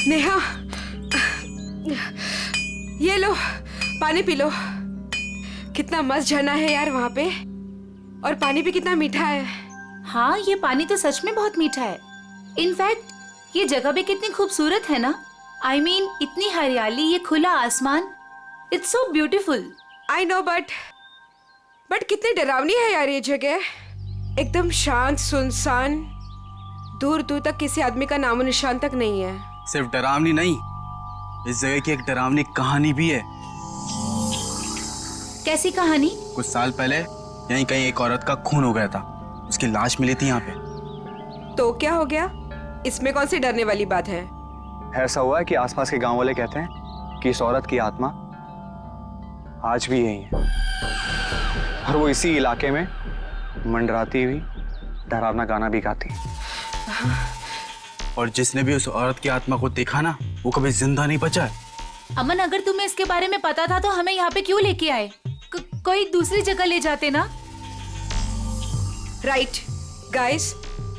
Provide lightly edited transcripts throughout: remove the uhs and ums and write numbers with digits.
नेहा, ये लो पानी P low. कितना मस्त झरना है यार वहाँ पे, और पानी भी कितना मीठा है। हाँ, ये पानी तो सच में बहुत मीठा है। इनफैक्ट ये जगह भी कितनी खूबसूरत है ना। I mean, इतनी हरियाली, ये खुला आसमान, it's so beautiful. I know, but कितनी डरावनी है यार ये जगह। एकदम शांत सुनसान, दूर दूर तक किसी आदमी का नामो निशान तक नहीं है। सिर्फ डरावनी नहीं, इस जगह की एक डरावनी कहानी भी है। कैसी कहानी? कुछ साल पहले यहीं कहीं एक औरत का खून हो गया था, उसकी लाश मिली थी यहाँ पे। तो क्या हो गया? इसमें कौन सी डरने वाली बात है? ऐसा हुआ है कि आसपास के गांव वाले कहते हैं कि इस औरत की आत्मा आज भी यही है, और वो इसी इलाके में मंडराती हुई डरावना गाना भी गाती है। और जिसने भी उस औरत की आत्मा को देखा ना, वो कभी जिंदा नहीं बचा है। अमन, अगर तुम्हें इसके बारे में पता था तो हमें यहाँ पे क्यों लेके आए? कोई दूसरी जगह ले जाते ना। राइट गाइस,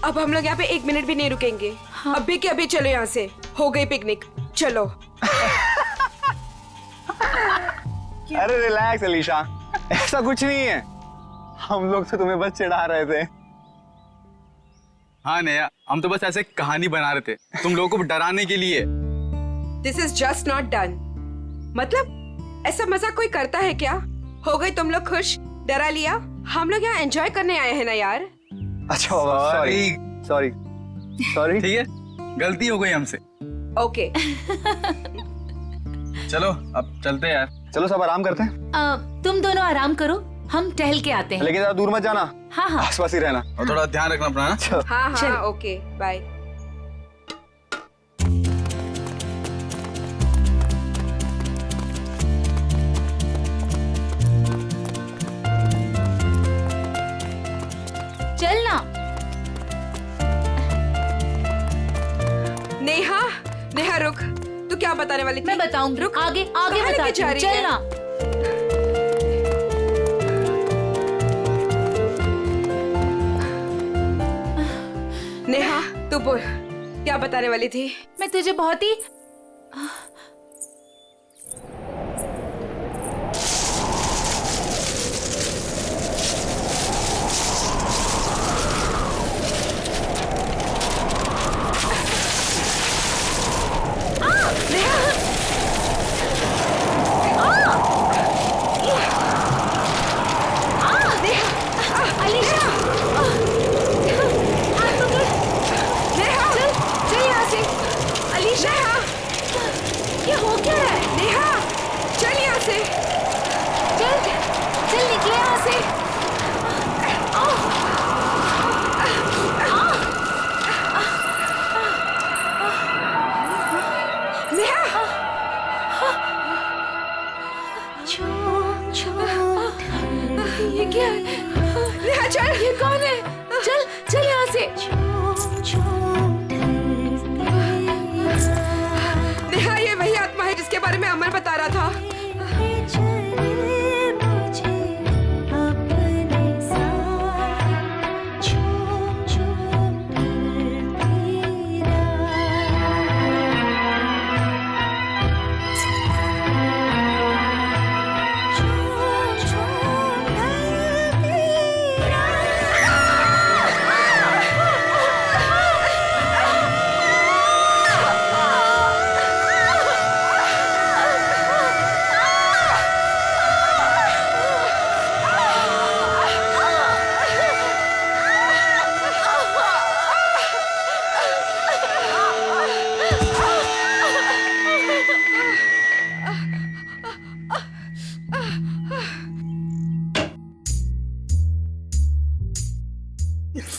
अब हम लोग यहाँ पे 1 मिनट भी नहीं रुकेंगे। हाँ। अभी के अभी चलो यहाँ से, हो गई पिकनिक, चलो। अरे रिलैक्स अलीशा, ऐसा कुछ नहीं है। हम लोग तो तुम्हें बस चिढ़ा रहे थे। हाँ नया, हम तो बस ऐसे कहानी बना रहे थे तुम लोगों को डराने के लिए। This is just not done. मतलब ऐसा मजाक कोई करता है क्या? हो गई तुम लोग खुश, डरा लिया। हम लोग यहाँ एंजॉय करने आए हैं ना यार। अच्छा सॉरी सॉरी सॉरी। ठीक है, गलती हो गई हमसे। ओके चलो अब चलते हैं यार। चलो सब आराम करते हैं। तुम दोनों आराम करो, हम टहल के आते हैं। लेकिन ज्यादा दूर मत जाना। हाँ हाँ, आसपास ही रहना। और थोड़ा ध्यान रखना अपना। अच्छा। हाँ चल। हाँ ओके बाय। चलना। नेहा, नेहा रुक, तू क्या बताने वाली थी? मैं बताऊंगी, रुक, आगे आगे कहाँ लेके बताती जा हूँ, रही है? चलना। नेहा तू बोल, क्या बताने वाली थी? मैं तुझे बहुत ही ये क्या है? नेहा चल। ये कौन है? चल चल यहाँ से। नेहा ये वही आत्मा है जिसके बारे में अमर बता रहा था।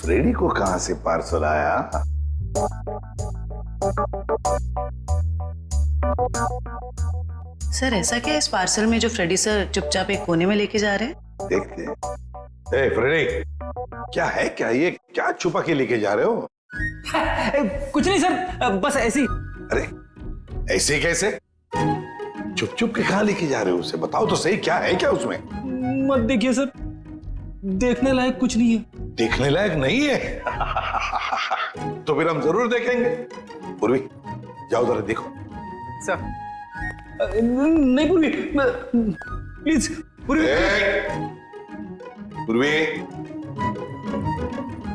फ्रेडी को कहां से पार्सल आया? सर ऐसा क्या है इस पार्सल में जो फ्रेडी सर चुपचाप एक कोने में लेके जा रहे हैं? देखते हैं। ए फ्रेडी, क्या है क्या ये? क्या छुपा के लेके जा रहे हो? कुछ नहीं सर, बस ऐसी। अरे ऐसे कैसे? चुप चुप के कहां लेके जा रहे हो? उसे बताओ तो सही, क्या है क्या उसमें? मत देखिए सर, देखने लायक कुछ नहीं है। देखने लायक नहीं है? तो फिर हम जरूर देखेंगे। पूर्वी जाओ जरा देखो। सर नहीं पूर्वी, प्लीज पूर्वी। पूर्वी,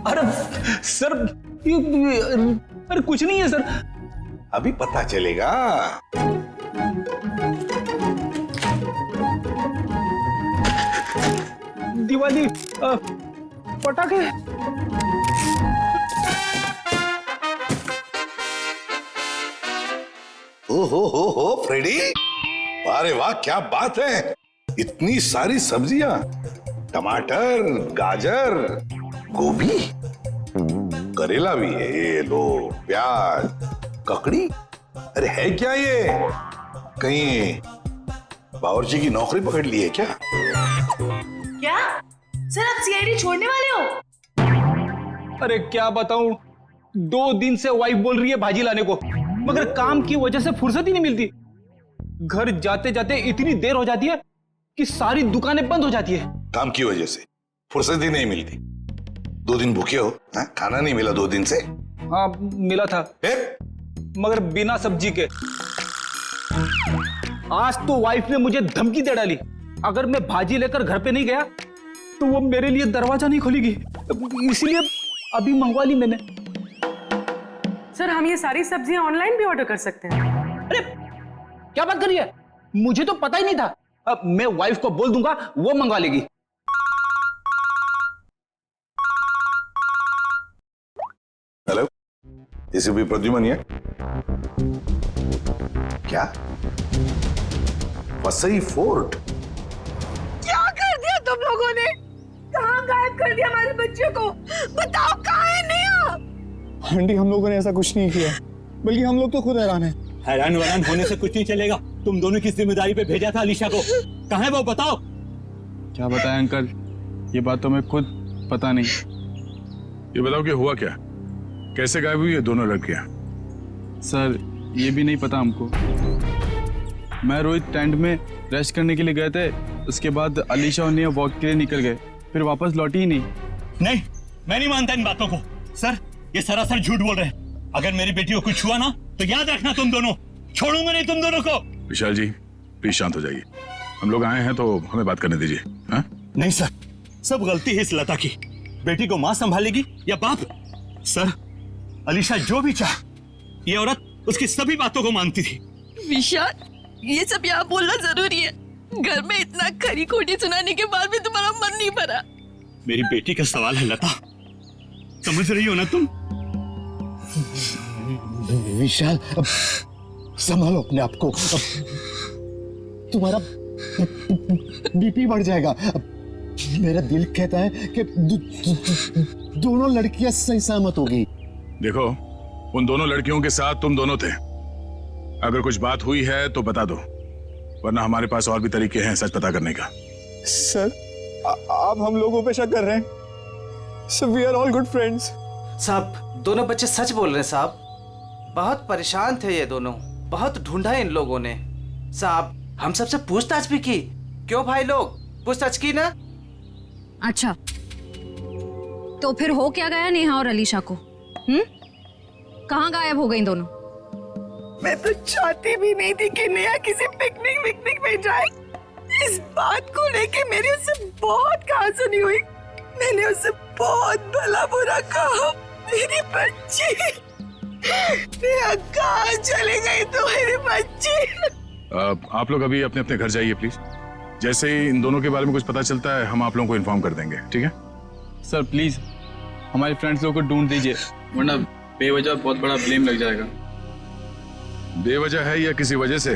अरे सर अरे कुछ नहीं है सर। अभी पता चलेगा। दिवाली पटाखे। हो फ्रेडी, अरे वाह क्या बात है, इतनी सारी सब्जियां, टमाटर, गाजर, गोभी, करेला भी है, ये लो, प्याज, ककड़ी। अरे है क्या ये, कहीं बावर्ची की नौकरी पकड़ ली है क्या? क्या सर आप सीआईडी छोड़ने वाले हो? अरे क्या बताऊं, 2 दिन से वाइफ बोल रही है भाजी लाने को, मगर काम की वजह से फुर्सत ही नहीं मिलती। घर जाते जाते इतनी देर हो जाती है कि सारी दुकानें बंद हो जाती है। काम की वजह से फुर्सत ही नहीं मिलती। 2 दिन भूखे हो, हा? खाना नहीं मिला 2 दिन से? हाँ मिला था, मगर बिना सब्जी के। आज तो वाइफ ने मुझे धमकी दे डाली, अगर मैं भाजी लेकर घर पे नहीं गया तो वो मेरे लिए दरवाजा नहीं खोलेगी, इसलिए अभी मंगवा ली मैंने। सर हम ये सारी सब्जियां ऑनलाइन भी ऑर्डर कर सकते हैं? अरे क्या बात कर रही है, मुझे तो पता ही नहीं था। अब मैं वाइफ को बोल दूंगा, वो मंगवा लेगी। हेलो, एसीपी प्रद्युमन है क्या? वसई फोर्ट? क्या कर दिया तुम लोगों ने? कहाँ गायब कर दिया हमारे बच्चे को? बताओ कहाँ है नेहा? आंटी हम लोगों ने ऐसा कुछ नहीं किया, बल्कि हम लोग तो खुद हैरान हैं। हैरान वैरान होने से कुछ नहीं चलेगा। तुम दोनों की जिम्मेदारी पे भेजा था अलीशा को, कहाँ है वो बताओ। क्या बताएं अंकल, ये बात तो मैं खुद पता नहीं। ये बताओ कि हुआ क्या, कैसे गायब हुई है दोनों लड़कियां? सर ये भी नहीं पता हमको। मैं रोहित टेंट में रेस्ट करने के लिए गए थे, उसके बाद अलीशा और नेहा वॉक के लिए निकल गए, फिर वापस लौटी ही नहीं। नहीं, मैं नहीं मानता इन बातों को। सर ये सरासर झूठ बोल रहे हैं। अगर मेरी बेटी को कुछ हुआ ना तो याद रखना, तुम दोनों छोड़ूंगा नहीं तुम दोनों को। विशाल जी प्लीज शांत हो जाइए, हम लोग आए हैं तो हमें बात करने दीजिए। हाँ? नहीं सर, सब गलती है इस लता की। बेटी को माँ संभालेगी या बाप? सर अलीशा जो भी चाहे, ये औरत उसकी सभी बातों को मानती थी। विशाल ये सब यहाँ बोलना जरूरी है? घर में इतना खरी खोटी सुनाने के बाद भी तुम्हारा मन नहीं भरा? मेरी बेटी का सवाल है लता, समझ रही हो ना तुम? विशाल अब संभालो अपने आप को, तुम्हारा बीपी बढ़ जाएगा। मेरा दिल कहता है कि दोनों लड़कियां सही सहमत होगी। देखो उन दोनों लड़कियों के साथ तुम दोनों थे, अगर कुछ बात हुई है तो बता दो, वरना हमारे पास और भी तरीके हैं सच पता करने का। सर आप हम लोगों पे शक कर रहे हैं? Sir we are all good friends. साहब दोनों बच्चे सच बोल रहे हैं साहब, बहुत परेशान थे ये दोनों, बहुत ढूंढा इन लोगों ने। साहब हम सबसे पूछताछ भी की। क्यों भाई लोग, पूछताछ की ना? अच्छा तो फिर हो क्या गया नेहा और अलीशा को? कहाँ गायब हो गई दोनों? मैं तो चाहती भी नहीं थी कि नेहा किसी पिकनिक में जाए। इस बात को लेके मेरी उससे बहुत कहासुनी हुई। मैंने उससे बहुत भला बुरा कहा। मेरी बच्ची नेहा कहाँ चली गई तो मेरी बच्ची? आप लोग अभी अपने अपने घर जाइए प्लीज। जैसे ही इन दोनों के बारे में कुछ पता चलता है हम आप लोगों को इन्फॉर्म कर देंगे, ठीक है? सर प्लीज हमारे फ्रेंड्स लोगों को ढूंढ दीजिए, वरना बेवजह बहुत बड़ा ब्लेम लग जाएगा। बेवजह है या किसी वजह से,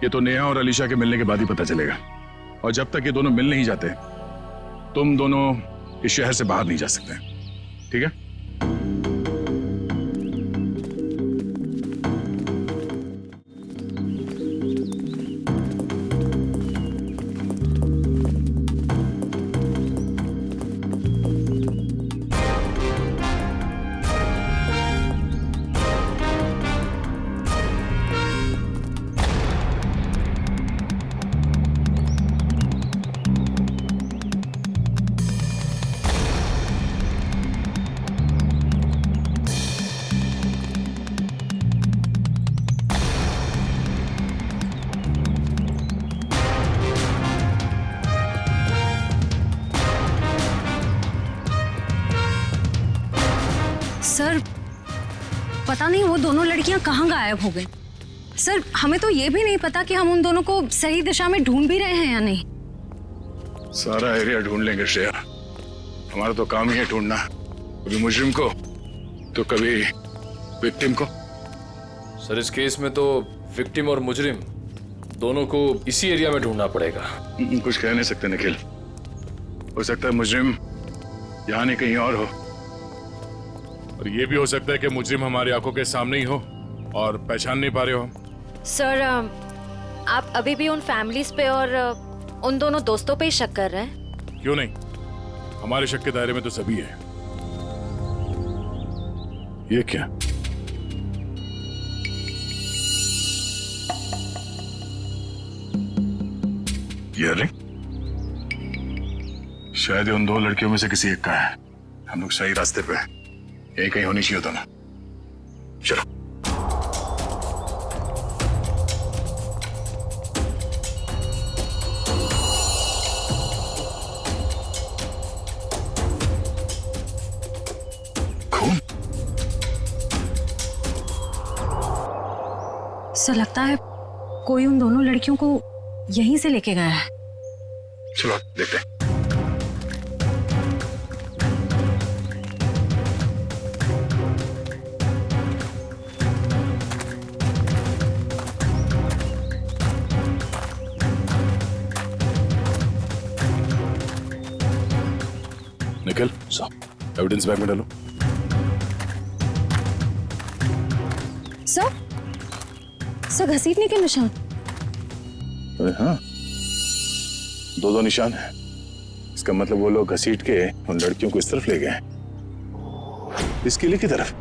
ये तो नेहा और अलीशा के मिलने के बाद ही पता चलेगा। और जब तक ये दोनों मिल नहीं जाते तुम दोनों इस शहर से बाहर नहीं जा सकते, ठीक है? सर पता नहीं वो दोनों लड़कियां कहाँ गायब हो गई। सर हमें तो ये भी नहीं पता कि हम उन दोनों को सही दिशा में ढूंढ भी रहे हैं या नहीं। सारा एरिया ढूंढ लेंगे श्रेया, हमारा तो काम ही है ढूंढना, कभी मुजरिम को तो कभी विक्टिम को। सर इस केस में तो विक्टिम और मुजरिम दोनों को इसी एरिया में ढूंढना पड़ेगा। कुछ कह नहीं सकते निखिल, हो सकता है मुजरिम यहाँ नहीं कहीं और हो, और ये भी हो सकता है कि मुजरिम हमारी आंखों के सामने ही हो और पहचान नहीं पा रहे हो। सर आप अभी भी उन फैमिलीज पे और उन दोनों दोस्तों पे ही शक कर रहे हैं? क्यों नहीं, हमारे शक के दायरे में तो सभी है। ये क्या? ये रिंग शायद ये उन दो लड़कियों में से किसी एक का है। हम लोग सही रास्ते पे हैं, यही कहीं होनी चाहिए दोनों। चलो सर लगता है कोई उन दोनों लड़कियों को यहीं से लेके गया है। चलो देखते हैं। निकल एविडेंस बैग में डालो। सर घसीटने के निशान। अरे हाँ, दो निशान है। इसका मतलब वो लोग घसीट के उन लड़कियों को इस तरफ ले गए, इस किले की तरफ।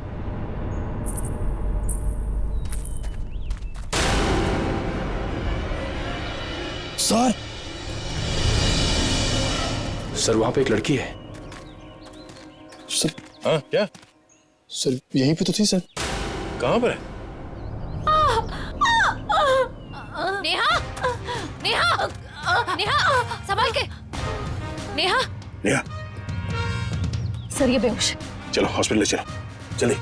सर वहां पे एक लड़की है। सर हाँ क्या? सर यहीं पे तो थी सर। कहां पर है? नेहा नेहा नेहा संभाल के। नेहा नेहा सर ये बेहोश है। चलो हॉस्पिटल ले चलो जल्दी।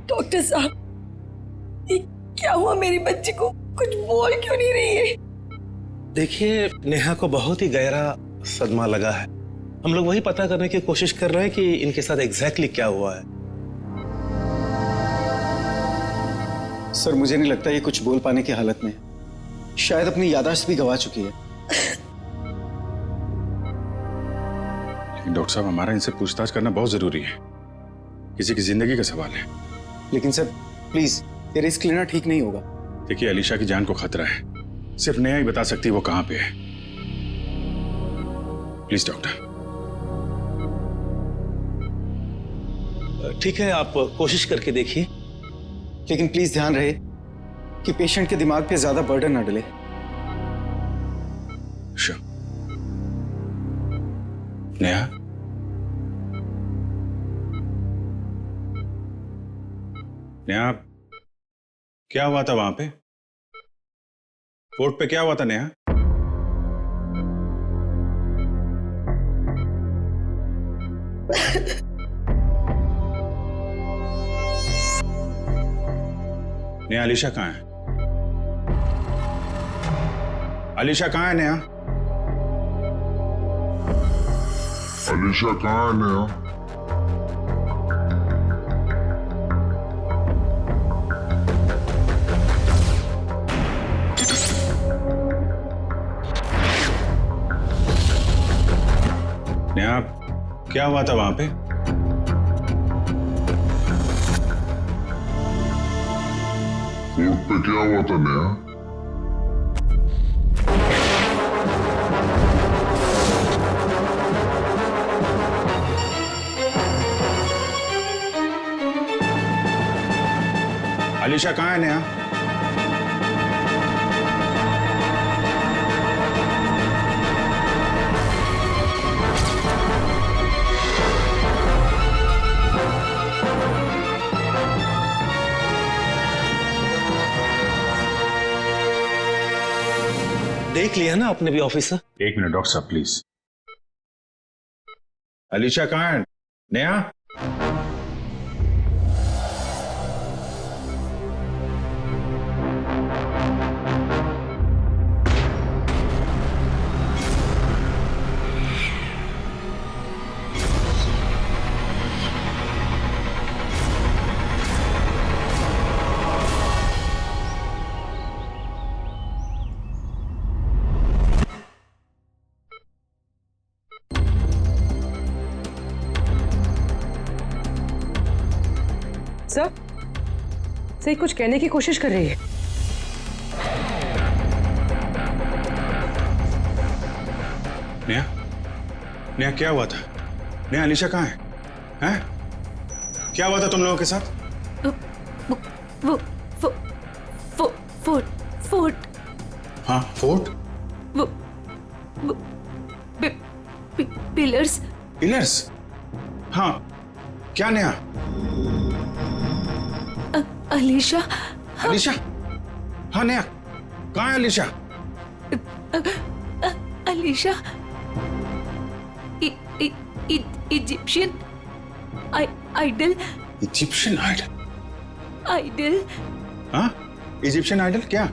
डॉक्टर साहब, ये क्या हुआ मेरी बच्ची को? कुछ बोल क्यों नहीं रही है? देखिए नेहा को बहुत ही गहरा सदमा लगा है। हम लोग वही पता करने की कोशिश कर रहे हैं कि इनके साथ एग्जैक्टली क्या हुआ है। सर मुझे नहीं लगता ये कुछ बोल पाने की हालत में है। शायद अपनी याददाश्त भी गंवा चुकी है। लेकिन डॉक्टर साहब हमारा इनसे पूछताछ करना बहुत जरूरी है, किसी की जिंदगी का सवाल है। लेकिन सर प्लीज ये रिस्क लेना ठीक नहीं होगा। देखिए अलीशा की जान को खतरा है, सिर्फ नेहा ही बता सकती है वो कहां पे है। Please doctor. ठीक है आप कोशिश करके देखिए, लेकिन प्लीज ध्यान रहे कि पेशेंट के दिमाग पे ज्यादा बर्डन ना डले। नेहा नेहा क्या हुआ था वहां पे? कोर्ट पे क्या हुआ था नेहा? नेहा अलीशा कहाँ है? अलीशा कहाँ है नेहा? अलीशा कहाँ है नेहा? नेहा क्या हुआ था वहां पे? कोर्ट पे क्या हुआ था नेहा? अलीशा कहाँ है नेहा? देख लिया ना आपने भी ऑफिसर। एक मिनट डॉक्टर साहब प्लीज। अलीशा कहाँ है? नेहा, सर सही कुछ कहने की कोशिश कर रही है। नेहा, नेहा क्या हुआ था? नेहा, अलीशा कहाँ है? हैं? क्या हुआ था तुम लोगों के साथ? फोर्ट। हाँ, फोर्ट? पिलर्स। पिलर्स? हाँ, क्या नेहा? अलीशा। अलीशा? हाँ नेहा, कहाँ है Alisha? Alisha Egyptian idol. Egyptian idol? Idol. हाँ, इजिप्शियन आइडल क्या?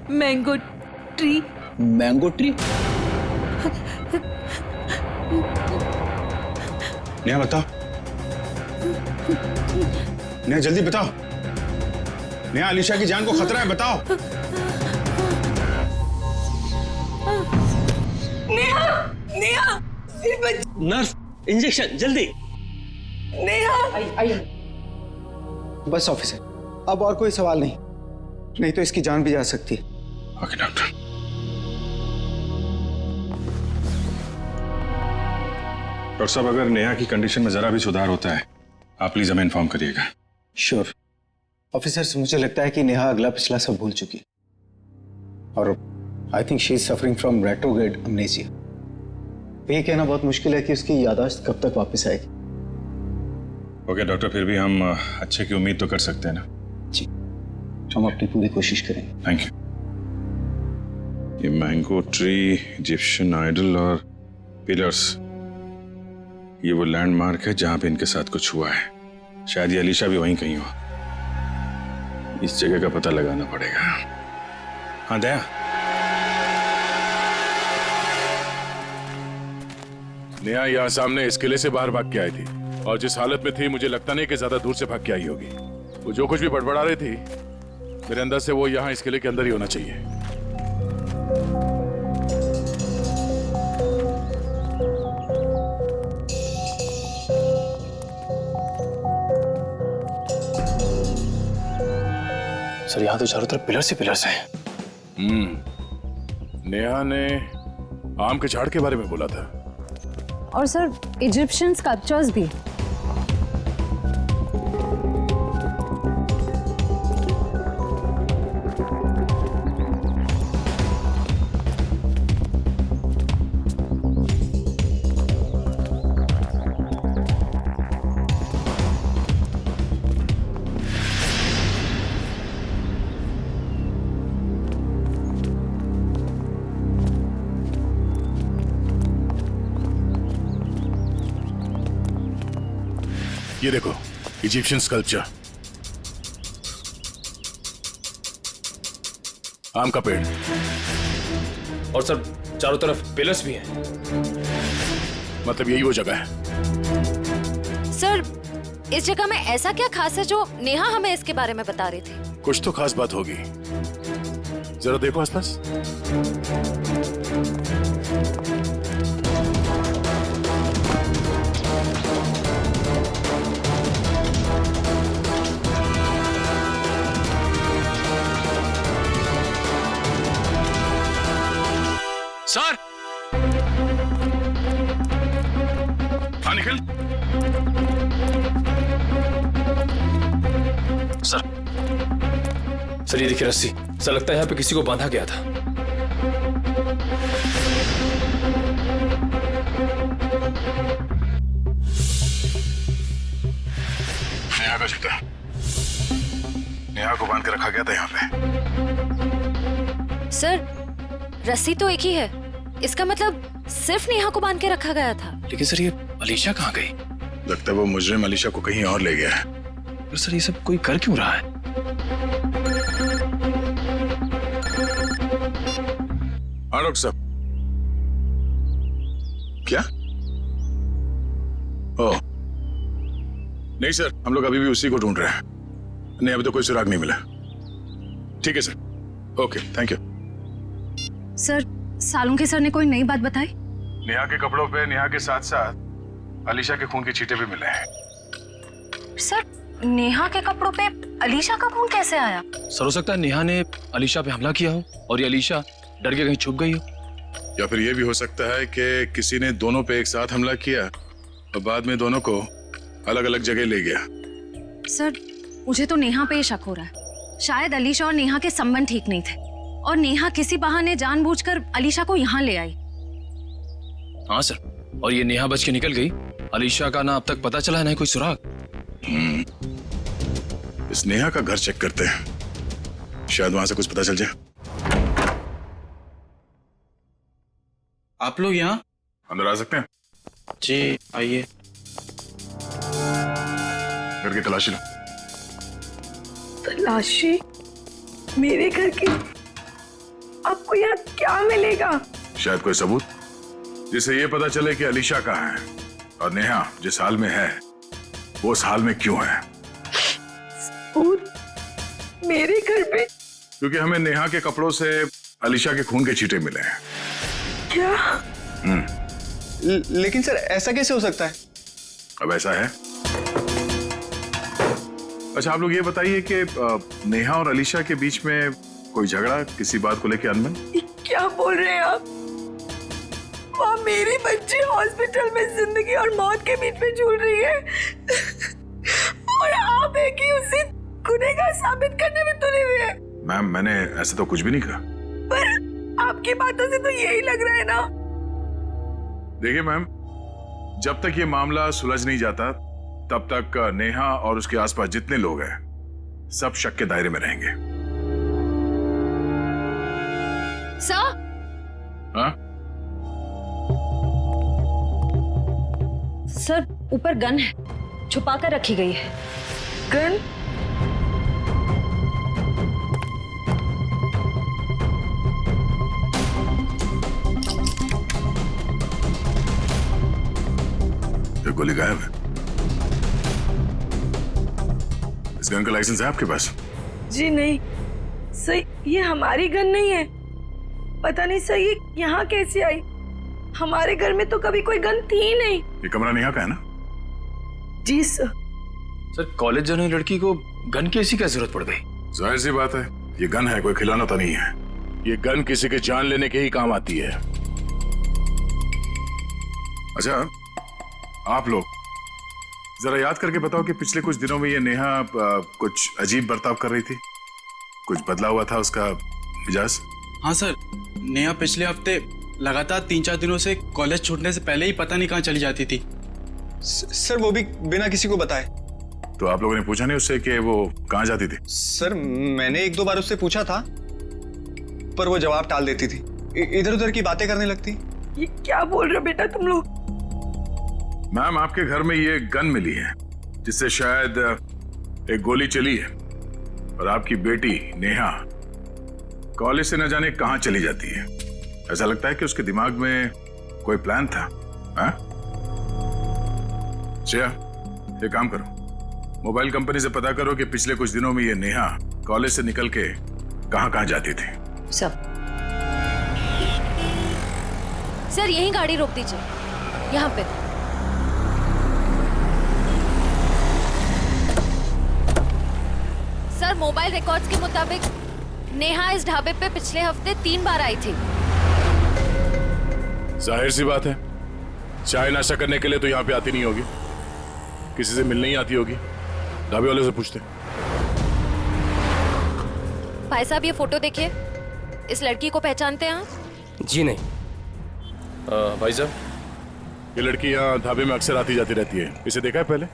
Mango tree. Mango tree? Neha बताओ, नेहा जल्दी बताओ। नेहा, अलीशा की जान को खतरा है, बताओ। नेहा, नेहा, नर्स, इंजेक्शन जल्दी। नेहा। बस ऑफिसर, अब और कोई सवाल नहीं, नहीं तो इसकी जान भी जा सकती है। Okay doctor. डॉक्टर साहब, अगर नेहा की कंडीशन में जरा भी सुधार होता है, आप प्लीज हमें इन्फॉर्म करिएगा। श्योर ऑफिसर, मुझे लगता है कि नेहा अगला पिछला सब भूल चुकी है और I think she is suffering from retrograde amnesia. ये कहना बहुत मुश्किल है कि उसकी याददाश्त कब तक वापस आएगी। ओके डॉक्टर, फिर भी हम अच्छे की उम्मीद तो कर सकते हैं ना? जी, हम अपनी पूरी कोशिश करेंगे। Thank you. ये मैंगो ट्री, इजिप्शियन आइडल और पिलर्स, ये वो लैंडमार्क है जहां पे इनके साथ कुछ हुआ है। शायद ये अलीशा भी वहीं कहीं हो। इस जगह का पता लगाना पड़ेगा। हाँ दया, नेहा यहाँ सामने इस किले से बाहर भाग के आई थी और जिस हालत में थी मुझे लगता नहीं कि ज्यादा दूर से भाग के आई होगी। वो जो कुछ भी बड़बड़ा रही थी, मेरे अंदर से वो यहाँ इस किले के अंदर ही होना चाहिए। सर, यहाँ तो चारों तरफ पिलर्स ही पिलर्स हैं। नेहा ने आम के झाड़ के बारे में बोला था। और सर इजिप्शियन स्कल्पचर्स भी। ये देखो, इजिप्शियन स्कल्पचर, आम का पेड़, और सर चारों तरफ पिलर्स भी हैं। मतलब यही वो जगह है। सर, इस जगह में ऐसा क्या खास है जो नेहा हमें इसके बारे में बता रही थी? कुछ तो खास बात होगी, जरा देखो आसपास। सर, हाँ निखिल। सर ये देखिए रस्सी, सर लगता है यहाँ पे किसी को बांधा गया था। नेहा का जूता, नेहा को बांध के रखा गया था यहाँ पे। सर रस्सी तो एक ही है, इसका मतलब सिर्फ नेहा को बांध के रखा गया था। लेकिन सर ये अलीशा कहाँ गई? लगता है वो मुजरिम अलीशा को कहीं और ले गया है। पर सर ये सब कोई कर क्यों रहा है? हाँ डॉक्टर साहब। क्या? ओह नहीं सर, हम लोग अभी भी उसी को ढूंढ रहे हैं। नहीं, अभी तो कोई सुराग नहीं मिला। ठीक है sir, okay, thank you. Sir, Salunke sir ने कोई नई बात बताई? नेहा के कपड़ों पे नेहा के साथ साथ अलीशा के खून के छींटे भी मिले हैं। सर, नेहा के कपड़ों पे अलीशा का खून कैसे आया? सर हो सकता है नेहा ने अलीशा पे हमला किया हो और ये अलीशा डर के कहीं छुप गई हो। या फिर ये भी हो सकता है कि किसी ने दोनों पे एक साथ हमला किया और बाद में दोनों को अलग अलग जगह ले गया। सर, मुझे तो नेहा पे ही शक हो रहा है। शायद अलीशा और नेहा के संबंध ठीक नहीं थे और नेहा किसी बहाने जानबूझकर अलीशा को यहाँ ले आई। हाँ सर, और ये नेहा बच के निकल गई। अलीशा का ना अब तक पता चला है ना कोई सुराग। इस नेहा का घर चेक करते हैं, शायद वहां से कुछ पता चल जाए। आप लोग यहाँ अंदर आ सकते हैं? जी आइए। घर की तलाशी लो। तलाशी? मेरे घर की? आपको यहाँ क्या मिलेगा? शायद कोई सबूत जिससे ये पता चले कि अलीशा कहाँ है और नेहा जिस हाल में है वो उस हाल में क्यों है। सबूत? मेरे घर पे? क्योंकि हमें नेहा के कपड़ों से अलीशा के खून के छींटे मिले हैं। क्या? लेकिन सर ऐसा कैसे हो सकता है? अब ऐसा है। अच्छा आप लोग ये बताइए कि नेहा और अलीशा के बीच में कोई झगड़ा किसी बात को लेकर अनबन? क्या बोल रहे हैं आप? वहाँ मेरी बच्ची हॉस्पिटल में जिंदगी और मौत के बीच में झूल रही है और आप एक ही उसे गुनहगार साबित करने में तुले हुए हैं। मैम मैंने ऐसा तो कुछ भी नहीं कहा। पर आपकी बातों से तो यही लग रहा है ना। देखिए मैम, जब तक ये मामला सुलझ नहीं जाता तब तक नेहा और उसके आसपास जितने लोग हैं सब शक के दायरे में रहेंगे। सर? हाँ? सर, ऊपर गन है, छुपा कर रखी गई है। गन? ये गोली गायब है। इस गन का लाइसेंस है आपके पास? जी नहीं सर, ये हमारी गन नहीं है। पता नहीं सर ये यहाँ कैसे आई। हमारे घर में तो कभी कोई गन थी ही नहीं। ये कमरा नेहा का है ना? जी सर। सर कॉलेज जाने वाली लड़की को गन की ऐसी क्या जरूरत पड़ गई? जाहिर सी बात है, ये गन है, कोई खिलौना तो नहीं है। ये गन किसी के जान लेने के ही काम आती है। अच्छा आप लोग जरा याद करके बताओ कि पिछले कुछ दिनों में ये नेहा कुछ अजीब बर्ताव कर रही थी, कुछ बदला हुआ था उसका मिजाज? हाँ सर, नेहा पिछले हफ्ते लगातार 3-4 दिनों से कॉलेज छूटने से पहले ही पता नहीं कहाँ चली जाती थी। सर वो भी बिना किसी को बताए। तो आप लोगों ने पूछा नहीं उससे कि वो कहाँ जाती थी? सर मैंने 1-2 बार उससे पूछा था पर वो जवाब टाल देती थी, इधर उधर की बातें करने लगती। ये क्या बोल रहे हो बेटा तुम लोग? मैम आपके घर में ये गन मिली है जिससे शायद एक गोली चली है और आपकी बेटी नेहा कॉलेज से न जाने कहां चली जाती है। ऐसा लगता है कि उसके दिमाग में कोई प्लान था। श्रेया, ये काम करो, मोबाइल कंपनी से पता करो कि पिछले कुछ दिनों में ये नेहा कॉलेज से निकल के कहां जाती थी। सर यहीं गाड़ी रोक दीजिए, यहाँ पे। सर मोबाइल रिकॉर्ड्स के मुताबिक नेहा इस ढाबे पे पिछले हफ्ते 3 बार आई थी। जाहिर सी बात है, चाय नाश्ता करने के लिए तो यहाँ पे आती नहीं होगी, किसी से मिलने ही आती होगी। ढाबे वाले से पूछते। भाई साहब ये फोटो देखिए, इस लड़की को पहचानते हैं आप? जी नहीं। भाई साहब, ये लड़की यहाँ ढाबे में अक्सर आती जाती रहती है, इसे देखा है पहले?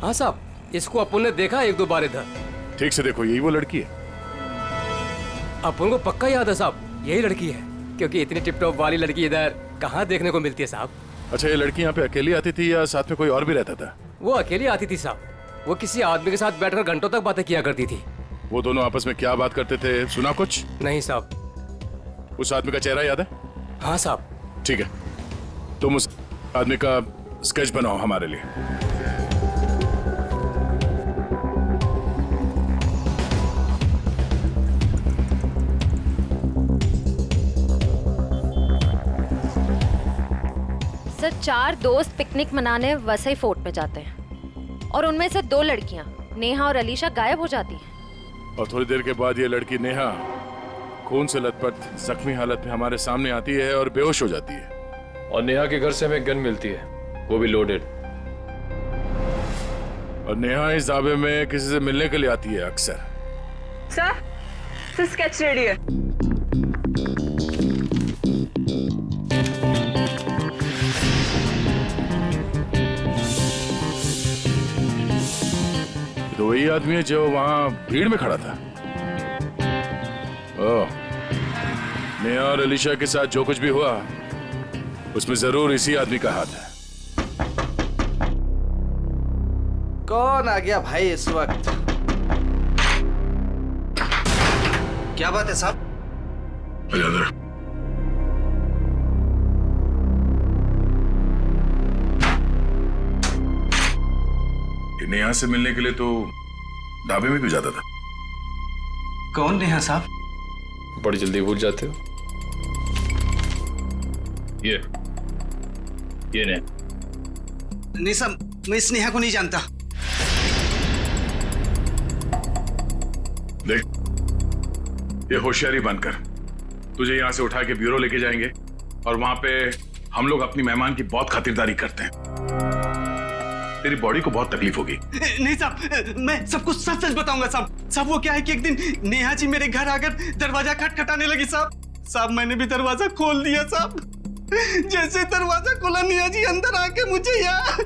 हाँ साहब, इसको अपन ने देखा 1-2 बार इधर। ठीक से देखो, यही वो लड़की है। अपन को पक्का याद है साहब, यही लड़की है। क्योंकि इतनी टिप-टॉप वाली लड़की इधर कहाँ देखने को मिलती है साहब। अच्छा, ये लड़की यहाँ पे अकेली आती थी या साथ में कोई और भी रहता था? वो अकेली आती थी साहब। वो किसी आदमी के साथ बैठकर घंटों तक बातें किया करती थी। वो दोनों आपस में क्या बात करते थे, सुना कुछ? नहीं साहब। उस आदमी का चेहरा याद है? हाँ साहब। ठीक है, तुम उस आदमी का स्केच बनाओ हमारे लिए। सर 4 दोस्त पिकनिक मनाने वसई फोर्ट में जाते हैं और उनमें से 2 लड़कियां नेहा और अलीशा गायब हो जाती हैं। और थोड़ी देर के बाद ये लड़की नेहा खून से लथपथ जख्मी हालत में हमारे सामने आती है और बेहोश हो जाती है। और नेहा के घर से हमें गन मिलती है, वो भी लोडेड। और नेहा इस ढाबे में किसी से मिलने के लिए आती है अक्सर। सर स्केच रेडी है। तो वही आदमी है जो वहां भीड़ में खड़ा था। ओह, नेहा और अलीशा के साथ जो कुछ भी हुआ उसमें जरूर इसी आदमी का हाथ है। कौन आ गया भाई इस वक्त? क्या बात है साहब? नेहा से मिलने के लिए तो ढाबे में क्यों जाता था? कौन नेहा साहब? बड़ी जल्दी भूल जाते हो। ये नहीं साहब, मैं इस नेहा को नहीं जानता। देख, ये होशियारी बनकर तुझे यहां से उठा के ब्यूरो लेके जाएंगे और वहां पे हम लोग अपनी मेहमान की बहुत खातिरदारी करते हैं। तेरी बॉडी को बहुत तकलीफ होगी। नहीं साहब, मैं सब कुछ सच सच बताऊंगा साहब। साहब वो क्या है कि एक दिन नेहा जी मेरे घर आकर दरवाजा खटखटाने लगी साहब। मैंने भी दरवाजा खोल दिया साहब। जैसे दरवाजा खोला नेहा जी अंदर आके मुझे यहाँ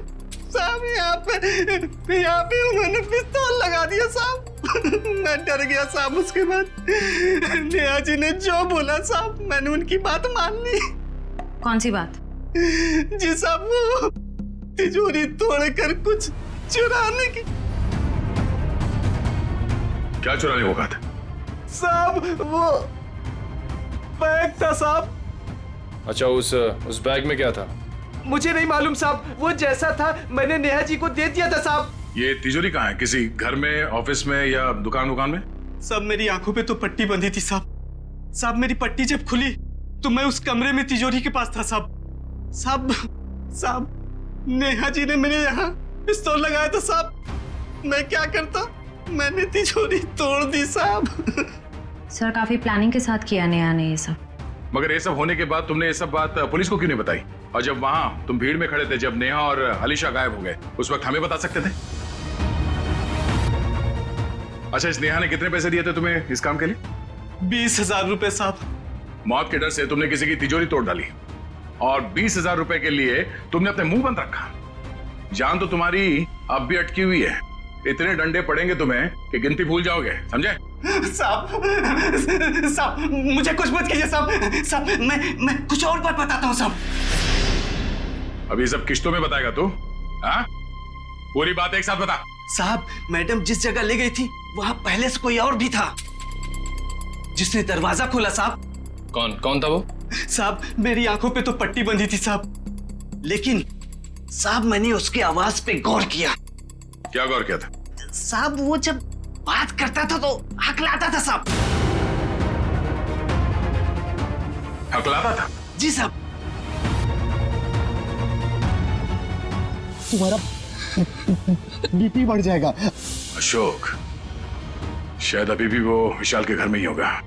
पे उन्होंने पिस्तौल लगा दिया साहब। मैं डर गया साहब। उसके बाद नेहा जी ने जो बोला साहब, मैंने उनकी बात मान ली। कौन सी बात? जी साहब, वो तिजोरी तोड़कर कुछ चुराने की। क्या चुराने को कहा था? साहब वो बैग था साहब। अच्छा, उस बैग में क्या था? मुझे नहीं मालूम साहब, वो जैसा था मैंने नेहा जी को दे दिया था साहब। ये तिजोरी कहाँ है? किसी घर में, ऑफिस में या दुकान में? साहब मेरी आंखों पे तो पट्टी बंधी थी साहब। मेरी पट्टी जब खुली तो मैं उस कमरे में तिजोरी के पास था साहब। नेहा जी ने मेरे यहाँ पिस्तौल लगाया था साहब। मैं क्या करता, मैंने तिजोरी तोड़ दी साहब। सर काफी प्लानिंग के साथ किया नेहा ने ये सब। मगर ये सब होने के बाद तुमने ये सब बात पुलिस को क्यों नहीं बताई? और जब वहां तुम भीड़ में खड़े थे, जब नेहा और अलीशा गायब हो गए, उस वक्त हमें बता सकते थे। अच्छा, इस नेहा ने कितने पैसे दिए थे तुम्हें इस काम के लिए? 20,000 रुपए साहब। मौत के डर से तुमने किसी की तिजोरी तोड़ डाली और 20,000 रुपए के लिए तुमने अपने मुंह बंद रखा। जान तो तुम्हारी अब भी अटकी हुई है। इतने डंडे पड़ेंगे तुम्हें कि गिनती भूल जाओगे, समझे? साहब मुझे कुछ मत कीजिए साहब। मैं कुछ और बात बताता हूँ साहब। अभी सब किश्तों में बताएगा तू? हाँ, पूरी बात एक साथ बता। साहब मैडम जिस जगह ले गई थी वहां पहले से कोई और भी था जिसने दरवाजा खोला साहब। कौन था वो? साहब मेरी आंखों पे तो पट्टी बंधी थी साहब, लेकिन साहब मैंने उसकी आवाज पे गौर किया। क्या गौर किया था? साहब वो जब बात करता था तो हकलाता था साहब। हकलाता था? जी साहब। तुम्हारा बीपी बढ़ जाएगा। अशोक, शायद अभी भी वो विशाल के घर में ही होगा।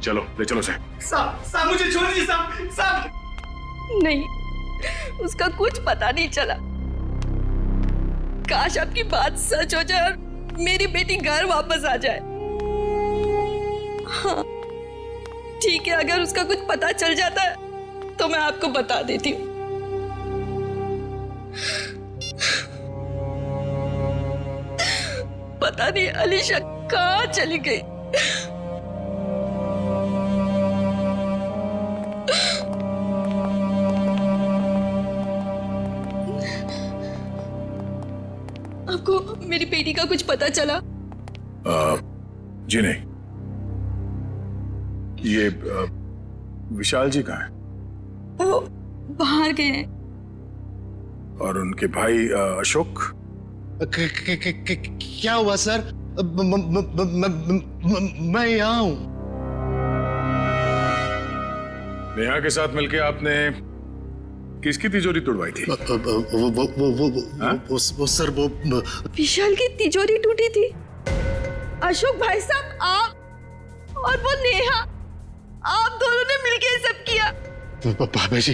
चलो ले चलो से। साहब मुझे छोड़ दीजिए साहब। नहीं, उसका कुछ पता नहीं चला। काश आपकी बात सच हो जाए और मेरी बेटी घर वापस आ जाए। हाँ ठीक है, अगर उसका कुछ पता चल जाता है तो मैं आपको बता देती हूँ। पता नहीं अलीशा कहाँ चली गई। मेरी बेटी का कुछ पता चला? जी नहीं। ये विशाल जी कहाँ हैं? वो बाहर गए हैं। और उनके भाई अशोक? क्या हुआ सर? मैं यहाँ हूँ। नेहा के साथ मिलके आपने किसकी तिजोरी तोड़वाई थी? वो सर वो विशाल की तिजोरी टूटी थी। अशोक भाई साहब, आप और वो नेहा, आप दोनों ने मिलके ये सब किया। बाबा जी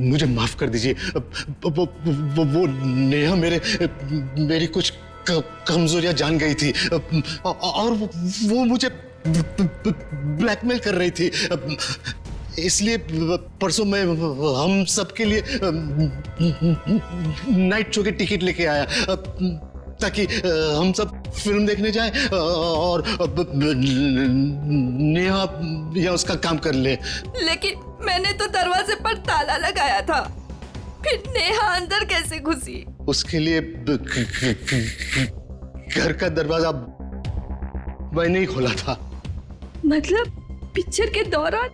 मुझे माफ कर दीजिए। वो नेहा मेरी कुछ कमजोरियां जान गई थी और वो मुझे ब्लैकमेल कर रही थी। इसलिए परसों मैं हम सबके लिए नाइट शो की टिकट लेके आया ताकि हम सब फिल्म देखने जाएं और नेहा या उसका काम कर ले। लेकिन मैंने तो दरवाजे पर ताला लगाया था, फिर नेहा अंदर कैसे घुसी? उसके लिए घर का दरवाजा मैंने ही खोला था। मतलब पिक्चर के दौरान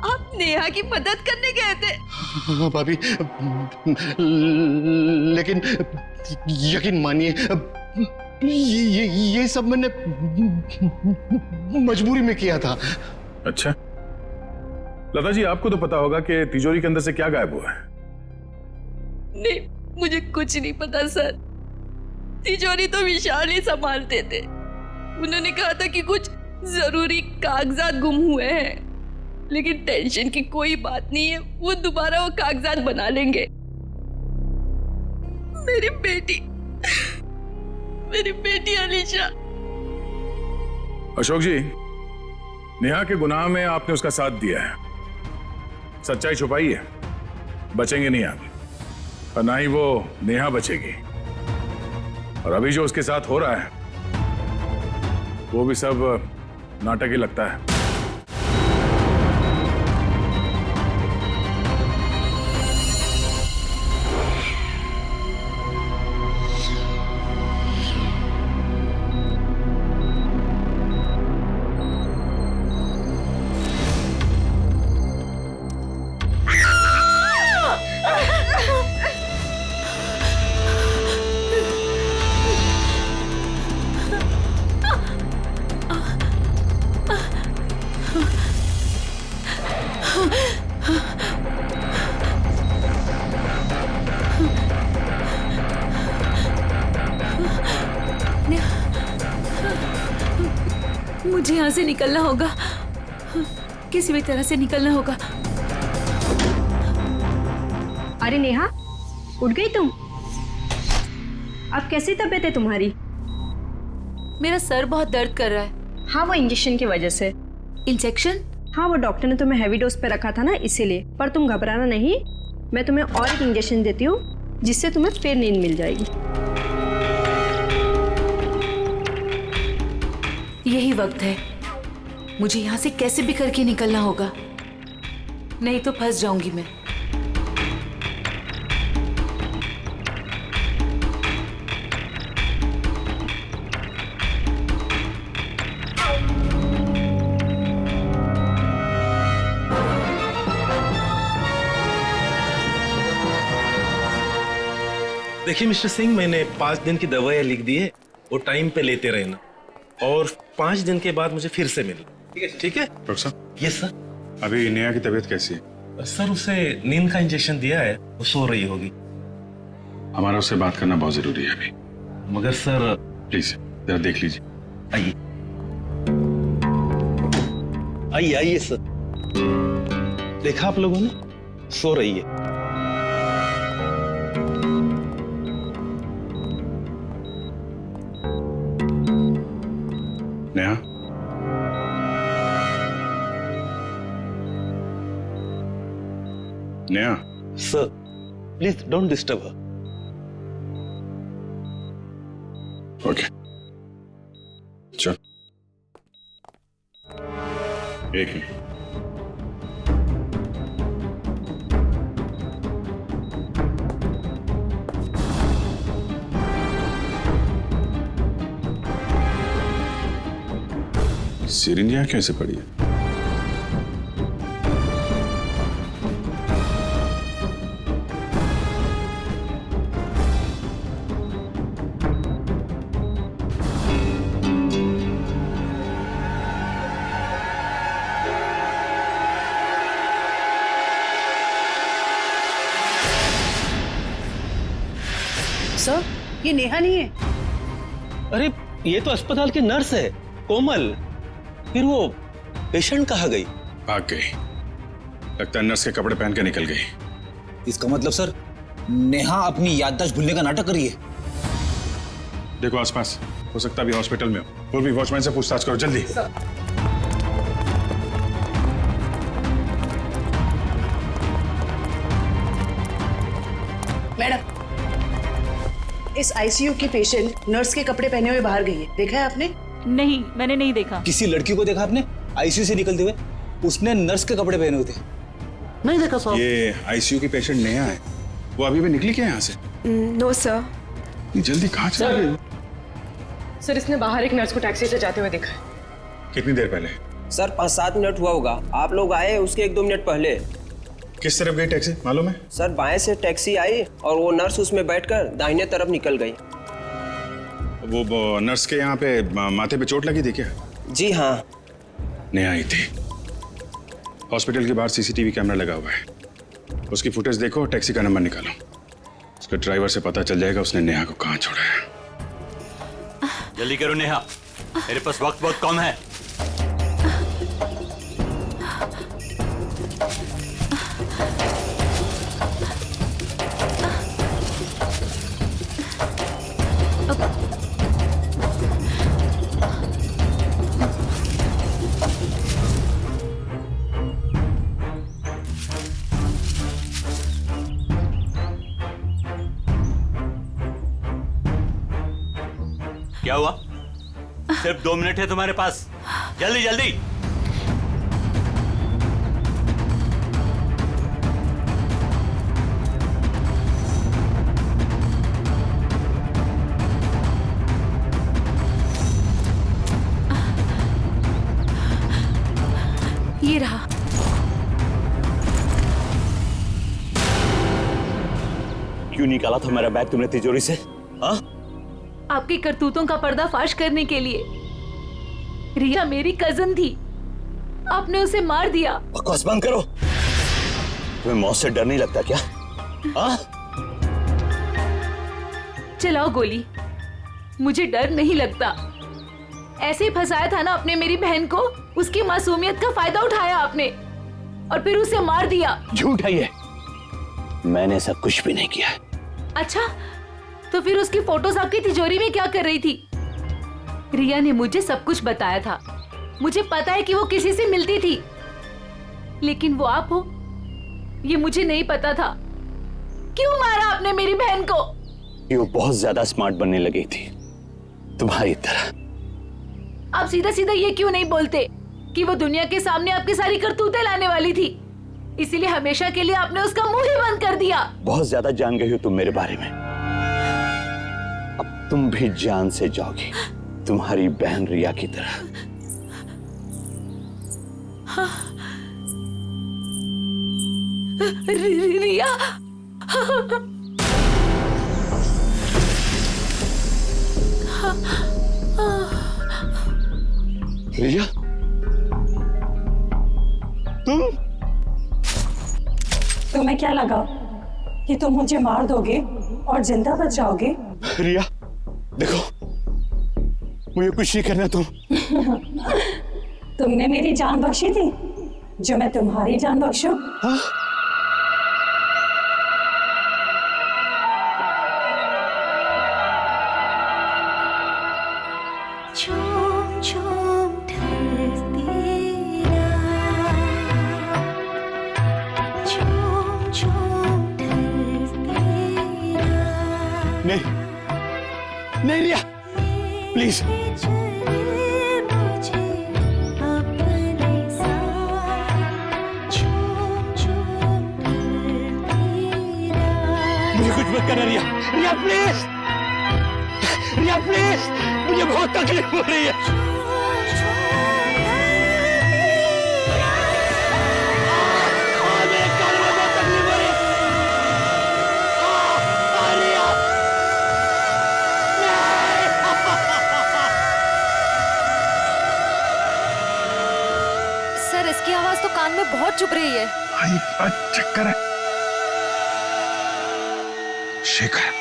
आप नेहा की मदद करने गए थे? हाँ भाभी, लेकिन यकीन मानिए ये सब मैंने मजबूरी में किया था। अच्छा लता जी, आपको तो पता होगा कि तिजोरी के अंदर से क्या गायब हुआ है? नहीं, मुझे कुछ नहीं पता सर। तिजोरी तो विशाल ही संभालते थे। उन्होंने कहा था कि कुछ जरूरी कागजात गुम हुए हैं, लेकिन टेंशन की कोई बात नहीं है, वो दोबारा वो कागजात बना लेंगे। मेरी बेटी अलीशा। अशोक जी, नेहा के गुनाह में आपने उसका साथ दिया है। सच्चाई छुपाई है, बचेंगे नहीं आप, और ना ही वो नेहा बचेगी। और अभी जो उसके साथ हो रहा है वो भी सब नाटक ही लगता है। मुझे यहाँ से निकलना होगा, किसी भी तरह से निकलना होगा। अरे नेहा, उठ गई तुम? अब कैसी तबीयत है तुम्हारी? मेरा सर बहुत दर्द कर रहा है। हाँ, वो इंजेक्शन की वजह से। इंजेक्शन? हाँ, वो डॉक्टर ने तुम्हें हैवी डोज पे रखा था ना, इसीलिए। पर तुम घबराना नहीं, मैं तुम्हें और एक इंजेक्शन देती हूँ जिससे तुम्हें फिर नींद मिल जाएगी। यही वक्त है, मुझे यहाँ से कैसे भी करके निकलना होगा, नहीं तो फंस जाऊंगी मैं। देखिए मिस्टर सिंह, मैंने 5 दिन की दवाइयाँ लिख दी है, वो टाइम पे लेते रहना और 5 दिन के बाद मुझे फिर से मिलना। ठीक है डॉक्टर साहब? Yes sir. अभी नेहा की तबीयत कैसी है? सर उसे नींद का इंजेक्शन दिया है, वो सो रही होगी। हमारा उससे बात करना बहुत जरूरी है अभी। मगर सर प्लीज जरा देख लीजिए। आइए आइए आइए सर। देखा आप लोगों ने, सो रही है। Neha, Neha. Sir please don't disturb her. Okay चल, एक मिनट। सीरीन यहाँ कैसे पड़ी है? सर, ये नेहा नहीं है। अरे ये तो अस्पताल की नर्स है, कोमल। फिर वो पेशेंट कहाँ गई? भाग गई। लगता है नर्स के कपड़े पहन के निकल गई। इसका मतलब सर, नेहा अपनी याददाश्त भूलने का नाटक कर रही है। देखो आसपास, हो सकता है अभी हॉस्पिटल में हो। पूर्वी वॉचमैन से पूछताछ करो जल्दी। मैडम, इस आईसीयू की पेशेंट नर्स के कपड़े पहने हुए बाहर गई है, देखा है आपने? नहीं, मैंने नहीं देखा। किसी लड़की को देखा आपने आईसीयू से निकलते हुए? उसने नर्स के कपड़े पहने हुए थे। नहीं देखा साहब। ये आईसीयू की पेशेंट नेहा है। वो अभी भी निकली क्या यहाँ से? No sir. जल्दी कहाँ चला गई? सर, इसने बाहर एक नर्स को टैक्सी से जाते हुए देखा है। कितनी देर पहले? सर 5-7 मिनट हुआ होगा। आप लोग आए उसके 1-2 मिनट पहले। किस तरफ गई टैक्सी मालूम है? सर बाएं से टैक्सी आई और वो नर्स उसमें बैठकर दाहिने तरफ निकल गई। वो नर्स के यहाँ पे माथे पे चोट लगी थी क्या? जी हाँ। नेहा आई थी। हॉस्पिटल के बाहर सीसीटीवी कैमरा लगा हुआ है, उसकी फुटेज देखो, टैक्सी का नंबर निकालो। उसके ड्राइवर से पता चल जाएगा उसने नेहा को कहाँ छोड़ा है। जल्दी करो नेहा, मेरे पास वक्त बहुत कम है। क्या हुआ? सिर्फ 2 मिनट है तुम्हारे पास, जल्दी जल्दी। ये रहा। क्यों निकाला था मेरा बैग तुमने तिजोरी से? हाँ? आपकी करतूतों का पर्दाफाश करने के लिए। रिया मेरी कजन थी, आपने उसे मार दिया। बकवास बंद करो। तुम्हें मौत से डर नहीं लगता क्या? हाँ? चलाओ गोली, मुझे डर नहीं लगता। ऐसे ही फंसाया था ना आपने मेरी बहन को, उसकी मासूमियत का फायदा उठाया आपने और फिर उसे मार दिया। झूठ है ये, मैंने ऐसा कुछ भी नहीं किया। अच्छा, तो फिर उसकी फोटोज आपकी तिजोरी में क्या कर रही थी? रिया ने मुझे सब कुछ बताया था। मुझे पता है कि वो किसी से मिलती थी, लेकिन वो आप हो ये मुझे नहीं पता था। क्यों मारा आपने मेरी बहन को? ये वो बहुत ज्यादा स्मार्ट बनने लगी थी तुम्हारी तरह। आप सीधा सीधा ये क्यों नहीं बोलते कि वो दुनिया के सामने आपकी सारी करतूतें लाने वाली थी, इसीलिए हमेशा के लिए आपने उसका मुंह ही बंद कर दिया। बहुत ज्यादा जान गई हो तुम मेरे बारे में, अब तुम भी जान से जाओगी तुम्हारी बहन रिया की तरह। हाँ। रिया रिया तुम्हें क्या लगा कि तुम मुझे मार दोगे और जिंदा बच जाओगे? रिया देखो, मुझे कुछ नहीं करना। तुमने मेरी जान बख्शी थी, जो मैं तुम्हारी जान बख्शूं? हाँ? नहीं नहीं रिया प्लीज। मुझे कुछ मत करना रिया। रिया प्लीज, रिया प्लीज, मुझे बहुत तकलीफ हो रही है। सर इसकी आवाज तो कान में बहुत चुभ रही है। चक्कर है। शेखर,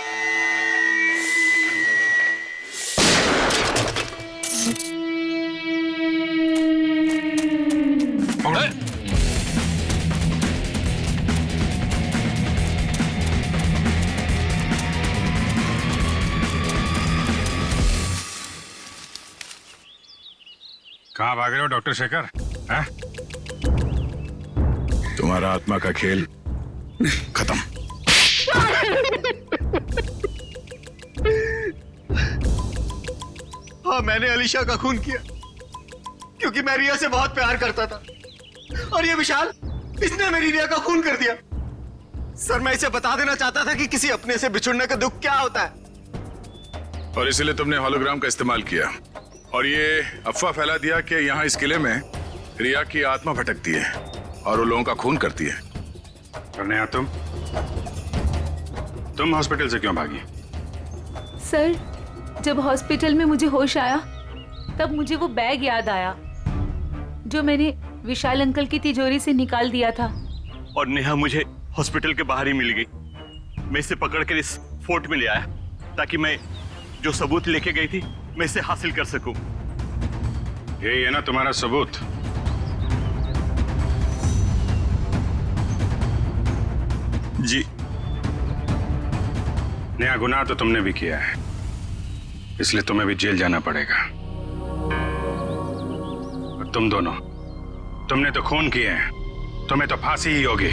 कहाँ भाग रहे हो डॉक्टर शेखर? हैं? तुम्हारा आत्मा का खेल खत्म। हाँ, मैंने अलीशा का खून किया क्योंकि मैं रिया से बहुत प्यार करता था, और ये विशाल, इसने मेरी रिया का खून कर दिया। सर, मैं इसे बता देना चाहता था कि किसी अपने से बिछुड़ने का दुख क्या होता है। और इसीलिए तुमने होलोग्राम का इस्तेमाल किया और ये अफवाह फैला दिया कि यहाँ इस किले में रिया की आत्मा भटकती है और वो लोगों का खून करती है। और नेहा, तुम हॉस्पिटल से क्यों भागी? सर, जब हॉस्पिटल में मुझे होश आया तब मुझे वो बैग याद आया जो मैंने विशाल अंकल की तिजोरी से निकाल दिया था। और नेहा मुझे हॉस्पिटल के बाहर ही मिल गई। मैं इसे पकड़कर इस फोर्ट में ले आया ताकि मैं जो सबूत लेके गई थी मैं इसे हासिल कर सकूं। ये है ना तुम्हारा सबूत? जी। नया गुनाह तो तुमने भी किया है, इसलिए तुम्हें भी जेल जाना पड़ेगा। और तुम दोनों, तुमने तो खून किए हैं, तुम्हें तो फांसी ही होगी।